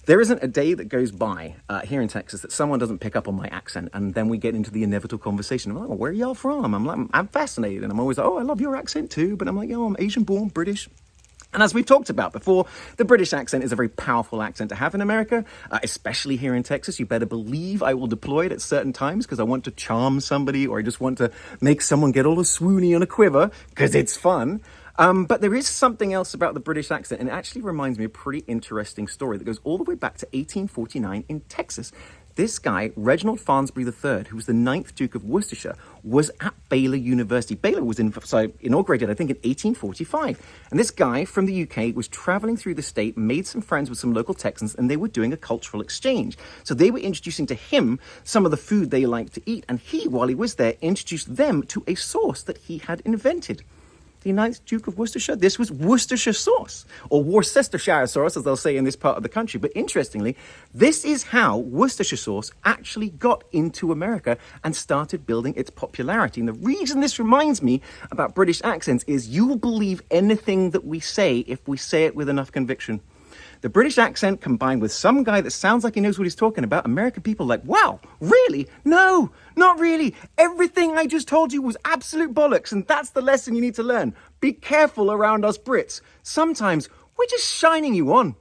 There isn't a day that goes by here in Texas that someone doesn't pick up on my accent, and then we get into the inevitable conversation. I'm like, well, where are y'all from? I'm fascinated, and I'm always like, oh, I love your accent too, but I'm like, I'm Asian-born British. And as we've talked about before, the British accent is a very powerful accent to have in America, especially here in Texas. You better believe I will deploy it at certain times because I want to charm somebody, or I just want to make someone get all a swoony on a quiver because it's fun. But there is something else about the British accent, and it actually reminds me of a pretty interesting story that goes all the way back to 1849 in Texas. This guy, Reginald Farnsbury III, who was the 9th Duke of Worcestershire, was at Baylor University. Baylor was inaugurated, I think, in 1845. And this guy from the UK was traveling through the state, made some friends with some local Texans, and they were doing a cultural exchange. So they were introducing to him some of the food they liked to eat. And he, while he was there, introduced them to a sauce that he had invented. The 9th Duke of Worcestershire. This was Worcestershire sauce, or Worcestershire sauce, as they'll say in this part of the country. But interestingly, this is how Worcestershire sauce actually got into America and started building its popularity. And the reason this reminds me about British accents is you will believe anything that we say if we say it with enough conviction. The British accent combined with some guy that sounds like he knows what he's talking about, American people are like, wow, really? No, not really. Everything I just told you was absolute bollocks, and that's the lesson you need to learn. Be careful around us Brits. Sometimes we're just shining you on.